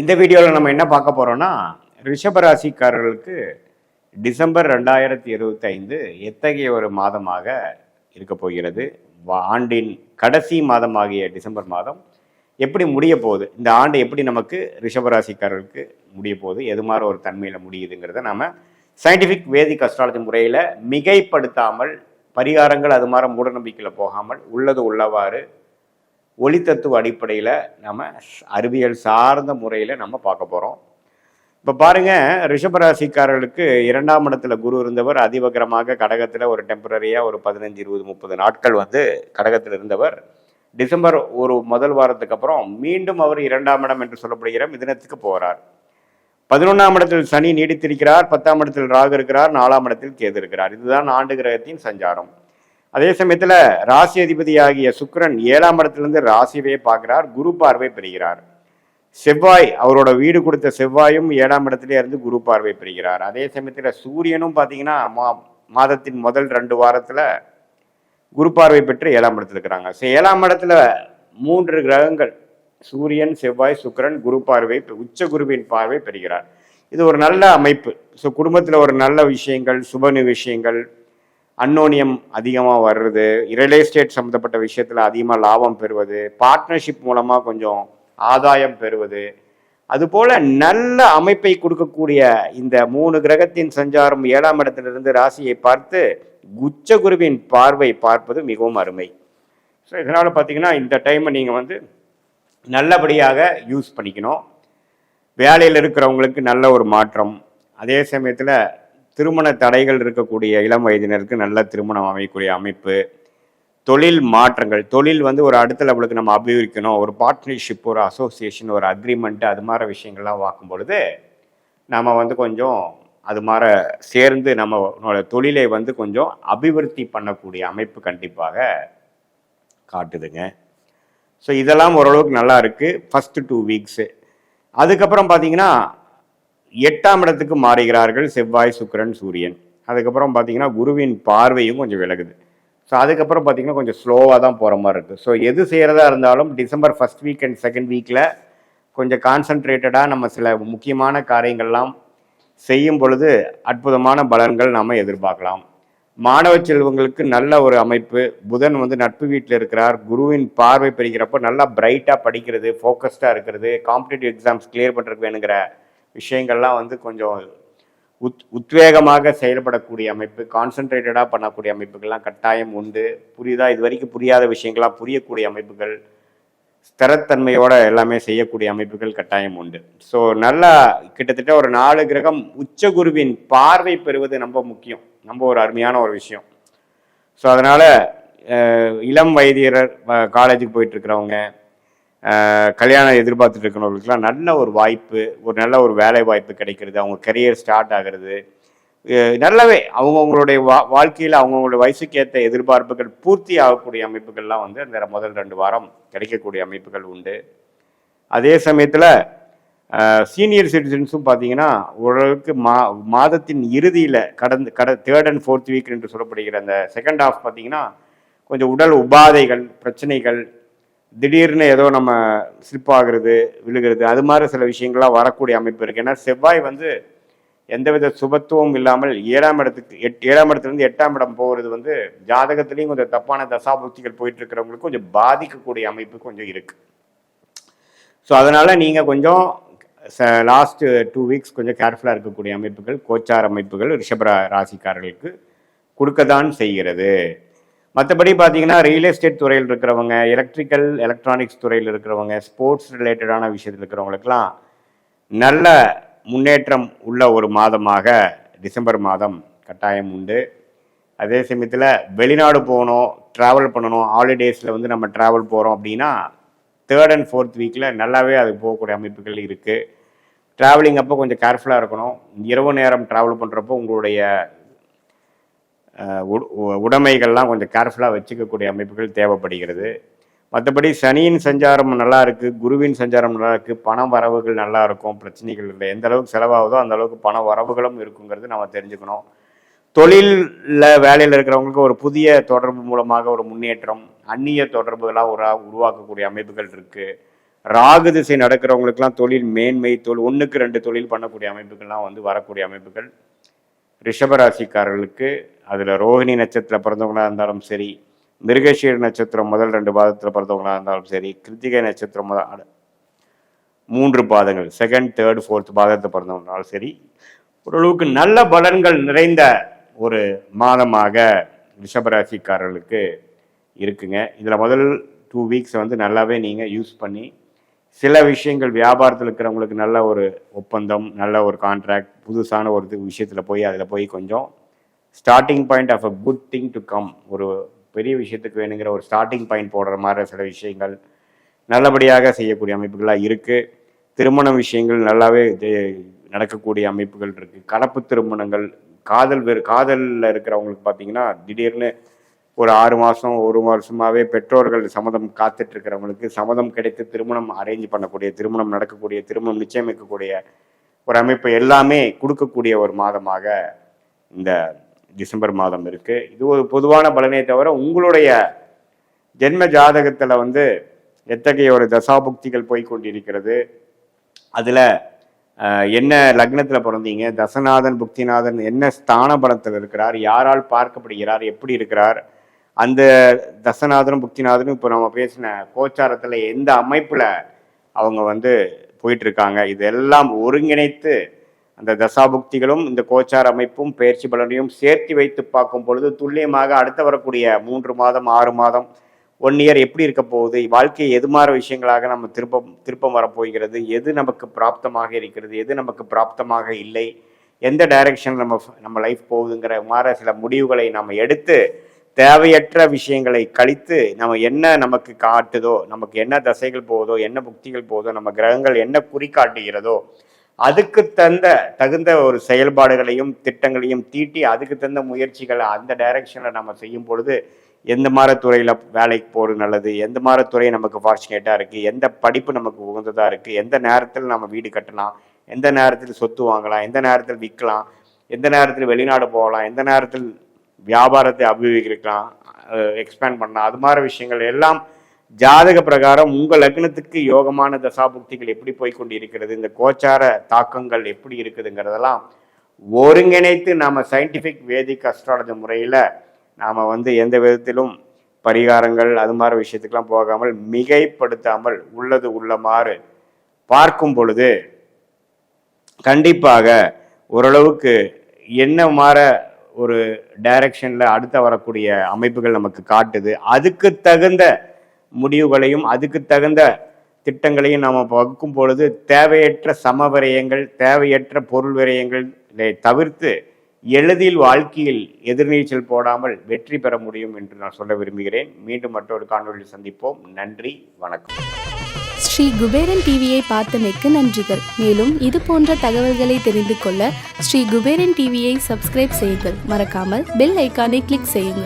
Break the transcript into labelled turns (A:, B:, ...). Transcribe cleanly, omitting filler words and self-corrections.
A: இந்த வீடியோவில் நம்ம என்ன பார்க்க போறோம்னா, ரிஷபராசிக்காரர்களுக்கு டிசம்பர் 2025 எத்தகைய ஒரு மாதமாக இருக்க போகிறது. ஆண்டின் கடைசி மாதமாகிய டிசம்பர் மாதம் எப்படி முடிய போகுது, இந்த ஆண்டு எப்படி நமக்கு ரிஷபராசிக்காரர்களுக்கு முடிய போகுது, எது மாதிரி ஒரு தன்மையில் முடியுதுங்கிறத நம்ம சயின்டிஃபிக் வேதிக் அஸ்ட்ராலஜி முறையில் மிகைப்படுத்தாமல், பரிகாரங்கள் அது மாதிரி மூடநம்பிக்கையில் போகாமல், உள்ளது உள்ளவாறு ஒளித்தத்துவ அடிப்படையில் நம்ம அறிவியல் சார்ந்த முறையில் நம்ம பார்க்க போகிறோம். இப்போ பாருங்கள், ரிஷபராசிக்காரர்களுக்கு 2ஆம் இடத்துல குரு இருந்தவர் அதிவகரமாக கடகத்தில் ஒரு டெம்பரரியாக ஒரு 15, 20, 30 நாட்கள் கடகத்தில் இருந்தவர் டிசம்பர் ஒரு முதல் வாரத்துக்கு அப்புறம் மீண்டும் அவர் 2ஆம் இடம் என்று சொல்லப்படுகிற மிதுனத்துக்கு போகிறார். 11ஆம் இடத்தில் சனி நீடித்திருக்கிறார், 10ஆம் இடத்தில் ராகு இருக்கிறார், 4ஆம் இடத்தில் கேது இருக்கிறார். இதுதான் ஆண்டு கிரகத்தின் சஞ்சாரம். அதே சமயத்தில் ராசி அதிபதியாகிய சுக்கிரன் 7ஆம் இடத்திலிருந்து ராசியவே பார்க்கிறார், குரு பார்வை பெறுகிறார். செவ்வாய், அவரோட வீடு கொடுத்த செவ்வாயும் 7ஆம் இடத்திலே இருந்து குரு பார்வை பெறுகிறார். அதே சமயத்தில் சூரியனும் பார்த்தீங்கன்னா மாதத்தின் முதல் 2 வாரத்தில் குரு பார்வை பெற்று 7ஆம் இடத்துல இருக்கிறாங்க. ஸோ 7ஆம் இடத்துல 3 கிரகங்கள் சூரியன், செவ்வாய், சுக்கிரன் குரு பார்வை, உச்ச குருவின் பார்வை பெறுகிறார். இது ஒரு நல்ல அமைப்பு. ஸோ குடும்பத்தில் ஒரு நல்ல விஷயங்கள், சுப விஷயங்கள், அன்னோனியம் அதிகமாக வர்றது, ரியல் எஸ்டேட் சம்மந்தப்பட்ட விஷயத்தில் அதிகமாக லாபம் பெறுவது, பார்ட்னர்ஷிப் மூலமாக கொஞ்சம் ஆதாயம் பெறுவது, அதுபோல் நல்ல அமைப்பை கொடுக்கக்கூடிய இந்த 3 கிரகத்தின் சஞ்சாரம் 7ஆம் இடத்திலிருந்து ராசியை பார்த்து உச்ச குருவின் பார்வை பார்ப்பது மிகவும் அருமை. ஸோ இதனால் பார்த்தீங்கன்னா இந்த டைமை நீங்கள் நல்லபடியாக யூஸ் பண்ணிக்கணும். வேலையில் இருக்கிறவங்களுக்கு நல்ல ஒரு மாற்றம். அதே சமயத்தில் திருமண தடைகள் இருக்கக்கூடிய இளம் வயதினருக்கு நல்ல திருமணம் அமைக்கக்கூடிய அமைப்பு, தொழில் மாற்றங்கள், தொழில் ஒரு அடுத்த லெவலுக்கு நம்ம அபிவிரிக்கணும், ஒரு பார்ட்னர்ஷிப், ஒரு அசோசியேஷன், ஒரு அக்ரிமெண்ட், அது மாதிரி விஷயங்கள்லாம் பார்க்கும் பொழுது நம்ம கொஞ்சம் அது மாதிரி சேர்ந்து நம்மளோட தொழிலை கொஞ்சம் அபிவிருத்தி பண்ணக்கூடிய அமைப்பு கண்டிப்பாக காட்டுதுங்க. ஸோ இதெல்லாம் ஓரளவுக்கு நல்லா இருக்குது ஃபஸ்ட்டு 2 வீக்ஸு. அதுக்கப்புறம் பார்த்தீங்கன்னா 8ஆம் இடத்துக்கு மாறுகிறார்கள் செவ்வாய், சுக்கிரன், சூரியன். அதுக்கப்புறம் பார்த்தீங்கன்னா குருவின் பார்வையும் கொஞ்சம் விலகுது. ஸோ அதுக்கப்புறம் பார்த்தீங்கன்னா கொஞ்சம் ஸ்லோவாக தான் போகிற மாதிரி இருக்குது. ஸோ எது செய்கிறதா இருந்தாலும் December 1st week and 2nd வீக்கில் கொஞ்சம் கான்சன்ட்ரேட்டடாக நம்ம சில முக்கியமான காரியங்கள்லாம் செய்யும் பொழுது அற்புதமான பலன்கள் நாம் எதிர்பார்க்கலாம். மாணவ செல்வங்களுக்கு நல்ல ஒரு அமைப்பு. புதன் நட்பு வீட்டில் இருக்கிறார், குருவின் பார்வை பெறுகிறப்போ நல்லா பிரைட்டாக படிக்கிறது, ஃபோக்கஸ்டாக இருக்கிறது, காம்படிட்டிவ் எக்ஸாம்ஸ் கிளியர் பண்ணுறதுக்கு வேணுங்கிற விஷயங்கள்லாம் கொஞ்சம் உத்வேகமாக செயல்படக்கூடிய அமைப்பு, கான்சன்ட்ரேட்டடாக பண்ணக்கூடிய அமைப்புகள்லாம் கட்டாயம் உண்டு. புரியுதா? இது வரைக்கும் புரியாத விஷயங்கள்லாம் புரியக்கூடிய அமைப்புகள், ஸ்திரத்தன்மையோட எல்லாமே செய்யக்கூடிய அமைப்புகள் கட்டாயம் உண்டு. ஸோ நல்லா கிட்டத்தட்ட ஒரு 4 கிரகம் உச்ச குருவின் பார்வை பெறுவது ரொம்ப முக்கியம், ரொம்ப ஒரு அருமையான ஒரு விஷயம். ஸோ அதனால் இளம் வயதியர், காலேஜுக்கு போயிட்டுருக்கிறவங்க, கல்யாணம் எதிர்பார்த்துட்டு இருக்கிறவங்களுக்குலாம் நல்ல ஒரு வாய்ப்பு, ஒரு நல்ல ஒரு வேலை வாய்ப்பு கிடைக்கிறது, அவங்க கரியர் ஸ்டார்ட் ஆகிறது, நல்லாவே அவங்கவுங்களுடைய வாழ்க்கையில் அவங்கவுங்களுடைய வயசுக்கு ஏற்ற எதிர்பார்ப்புகள் பூர்த்தி ஆகக்கூடிய அமைப்புகள்லாம் அந்த முதல் 2 வாரம் கிடைக்கக்கூடிய அமைப்புகள் உண்டு. அதே சமயத்தில் சீனியர் சிட்டிசன்ஸும் பார்த்தீங்கன்னா ஓரளவுக்கு மாதத்தின் இறுதியில் 3rd and 4th வீக் என்று சொல்லப்படுகிற அந்த செகண்ட் ஹாஃப் பார்த்தீங்கன்னா கொஞ்சம் உடல் உபாதைகள், பிரச்சனைகள், திடீர்னு ஏதோ நம்ம ஸ்லிப் ஆகுறது, விழுகிறது, அது மாதிரி சில விஷயங்கள்லாம் வரக்கூடிய அமைப்பு இருக்குது. ஏன்னா செவ்வாய் எந்தவித சுபத்துவம் இல்லாமல் 7ஆம் இடத்துலேருந்து 8ஆம் இடம் போகிறது ஜாதகத்துலேயும் கொஞ்சம் தப்பான தசாபுக்திகள் போயிட்டு இருக்கிறவங்களுக்கு கொஞ்சம் பாதிக்கக்கூடிய அமைப்பு கொஞ்சம் இருக்குது. ஸோ அதனால் நீங்கள் கொஞ்சம் லாஸ்ட் 2 வீக்ஸ் கொஞ்சம் கேர்ஃபுல்லாக இருக்கக்கூடிய அமைப்புகள், கோச்சார் அமைப்புகள் ரிஷப ராசிக்காரர்களுக்கு கொடுக்கத்தான் செய்கிறது. மற்றபடி பார்த்தீங்கன்னா ரியல் எஸ்டேட் துறையில் இருக்கிறவங்க, எலக்ட்ரிக்கல் எலக்ட்ரானிக்ஸ் துறையில் இருக்கிறவங்க, ஸ்போர்ட்ஸ் ரிலேட்டடான விஷயத்தில் இருக்கிறவங்களுக்கெல்லாம் நல்ல முன்னேற்றம் உள்ள ஒரு மாதமாக டிசம்பர் மாதம் கட்டாயம் உண்டு. அதே சமயத்தில் வெளிநாடு போகணும், ட்ராவல் பண்ணணும், ஹாலிடேஸில் நம்ம ட்ராவல் போகிறோம் அப்படின்னா 3rd and 4th வீக்கில் நல்லாவே அது போகக்கூடிய அமைப்புகள் இருக்குது. ட்ராவலிங் அப்போ கொஞ்சம் கேர்ஃபுல்லாக இருக்கணும். இரவு நேரம் ட்ராவல் பண்ணுறப்போ உங்களுடைய உடைமைகள்லாம் கொஞ்சம் கேர்ஃபுல்லாக வச்சுக்கக்கூடிய அமைப்புகள் தேவைப்படுகிறது. மற்றபடி சனியின் சஞ்சாரம் நல்லா இருக்குது, குருவின் சஞ்சாரம் நல்லா இருக்குது, பண வரவுகள் நல்லா இருக்கும், பிரச்சனைகள் இல்லை. எந்த அளவுக்கு செலவாகுதோ அந்த அளவுக்கு பண வரவுகளும் இருக்குங்கிறது நம்ம தெரிஞ்சுக்கணும். தொழிலில் வேலையில் இருக்கிறவங்களுக்கு ஒரு புதிய தொடர்பு மூலமாக ஒரு முன்னேற்றம், அந்நிய தொடர்புகளாக உருவாக்கக்கூடிய அமைப்புகள் இருக்குது. ராகு திசை நடக்கிறவங்களுக்கெல்லாம் தொழில் மேன்மை, 1க்கு 2 தொழில் பண்ணக்கூடிய அமைப்புகள்லாம் வந்து வரக்கூடிய அமைப்புகள் ரிஷபராசிக்காரர்களுக்கு. அதில் ரோஹிணி நட்சத்திரம் பிறந்தவங்களாக இருந்தாலும் சரி, மிருகஷீர நட்சத்திரம் முதல் 2 பாதத்தில் பிறந்தவங்களாக இருந்தாலும் சரி, கிருத்திகை நட்சத்திரம் 3 பாதங்கள் செகண்ட், தேர்ட், ஃபோர்த் பாதத்தை பிறந்தவங்களாலும் சரி, ஓரளவுக்கு நல்ல பலன்கள் நிறைந்த ஒரு மாதமாக ரிஷபராசிக்காரர்களுக்கு இருக்குங்க. இதில் முதல் 2 வீக்ஸ் வந்து நல்லாவே நீங்கள் யூஸ் பண்ணி சில விஷயங்கள் வியாபாரத்தில் இருக்கிறவங்களுக்கு நல்ல ஒரு ஒப்பந்தம், நல்ல ஒரு கான்ட்ராக்ட், புதுசான ஒரு விஷயத்தில் போய் அதில் போய் கொஞ்சம் starting point of a good thing to come, ஒரு பெரிய விஷயத்துக்கு வேணுங்கிற ஒரு ஸ்டார்டிங் பாயிண்ட் போடுற மாதிரி சில விஷயங்கள் நல்லபடியாக செய்யக்கூடிய அமைப்புகளாக இருக்குது. திருமண விஷயங்கள் நல்லாவே நடக்கக்கூடிய அமைப்புகள் இருக்குது. கலப்பு திருமணங்கள், காதலில் இருக்கிறவங்களுக்கு பார்த்தீங்கன்னா திடீர்னு ஒரு 6 மாதம் 1 வருஷமாகவே பெற்றோர்கள் சம்மதம் காத்துட்டு இருக்கிறவங்களுக்கு சம்மதம் கிடைத்து திருமணம் அரேஞ்ச் பண்ணக்கூடிய, திருமணம் நடக்கக்கூடிய, திருமணம் நிச்சயமிக்கக்கூடிய ஒரு அமைப்பு எல்லாமே கொடுக்கக்கூடிய ஒரு மாதமாக இந்த டிசம்பர் மாதம் இருக்குது. இது ஒரு பொதுவான பலனே தவிர உங்களுடைய ஜென்ம ஜாதகத்தில் வந்து எத்தகைய ஒரு தசாபுக்திகள் போய்கொண்டிருக்கிறது, அதில் என்ன லக்னத்தில் பிறந்தீங்க, தசநாதன் புக்திநாதன் என்ன ஸ்தான பலத்தில் இருக்கிறார், யாரால் பார்க்கப்படுகிறார், எப்படி இருக்கிறார், அந்த தசநாதனும் புக்திநாதனும் இப்போ நம்ம பேசின கோச்சாரத்தில் எந்த அமைப்பில் அவங்க வந்து போயிட்டுருக்காங்க, இதெல்லாம் ஒருங்கிணைத்து அந்த தசாபுக்திகளும் இந்த கோச்சார அமைப்பும் பயிற்சி பலனையும் சேர்த்து வைத்து பார்க்கும் பொழுது துல்லியமாக அடுத்த வரக்கூடிய 3 மாதம் 6 மாதம் 1 இயர் எப்படி இருக்க போகுது, வாழ்க்கை எது மாதிரி விஷயங்களாக நம்ம திருப்பம் வரப்போகிறது, எது நமக்கு பிராப்தமாக இருக்கிறது, எது நமக்கு பிராப்தமாக இல்லை, எந்த டைரக்ஷன் நம்ம லைஃப் போகுதுங்கிற மாதிரி சில முடிவுகளை நம்ம எடுத்து தேவையற்ற விஷயங்களை கழித்து நம்ம என்ன நமக்கு காட்டுதோ, நமக்கு என்ன தசைகள் போகுதோ, என்ன புக்திகள் போகுதோ, நம்ம கிரகங்கள் என்ன குறிக்காட்டுகிறதோ அதுக்கு தகுந்த ஒரு செயல்பாடுகளையும் திட்டங்களையும் தீட்டி அதுக்கு தகுந்த முயற்சிகளை அந்த டைரக்ஷனில் நம்ம செய்யும் பொழுது எந்த மாதிரி துறையில் வேலைக்கு போகிறது நல்லது, எந்த மாதிரி துறை நமக்கு ஃபார்ச்சுனேட்டாக இருக்குது, எந்த படிப்பு நமக்கு உகந்ததாக இருக்குது, எந்த நேரத்தில் நம்ம வீடு கட்டலாம், எந்த நேரத்தில் சொத்து வாங்கலாம், எந்த நேரத்தில் விற்கலாம், எந்த நேரத்தில் வெளிநாடு போகலாம், எந்த நேரத்தில் வியாபாரத்தை அபிவிருக்கலாம், எக்ஸ்பேண்ட் பண்ணலாம், அது மாதிரி விஷயங்கள் எல்லாம் ஜாதக பிரகாரம் உங்கள் லக்னத்துக்கு யோகமான தசாபுக்திகள் எப்படி போய்கொண்டு இருக்கிறது, இந்த கோச்சார தாக்கங்கள் எப்படி இருக்குதுங்கிறதெல்லாம் ஒருங்கிணைத்து நாம் சயின்டிஃபிக் வேதிக் அஸ்ட்ராலஜி முறையில் நாம் வந்து எந்த விதத்திலும் பரிகாரங்கள் அது மாதிரி விஷயத்துக்கெல்லாம் போகாமல் மிகைப்படுத்தாமல் உள்ளது உள்ளமாறு பார்க்கும் பொழுது கண்டிப்பாக ஓரளவுக்கு என்ன மாற ஒரு டைரக்ஷனில் அடுத்த வரக்கூடிய அமைப்புகள் நமக்கு காட்டுது. அதுக்கு தகுந்த முடிவுகளையும் அதுக்கு தகுந்த திட்டங்களையும் நாம் வகுக்கும் பொழுது தேவையற்ற சமவிரயங்கள், தேவையற்ற பொருள் விரயங்களை தவிர்த்து எளிதில் வாழ்க்கையில் எதிர்நீச்சல் போடாமல் வெற்றி பெற முடியும் என்று நான் சொல்ல விரும்புகிறேன். மீண்டும் மற்றொரு காணொலியில் சந்திப்போம். நன்றி, வணக்கம்.
B: ஸ்ரீ குபேரன் டிவியை பார்த்தமைக்கு நன்றிகள். மேலும் இது போன்ற தகவல்களை தெரிந்து கொள்ள ஸ்ரீ குபேரன் டிவியை சப்ஸ்கிரைப் செய்யுங்கள். மறக்காமல் பெல் ஐக்கானை கிளிக் செய்யுங்கள்.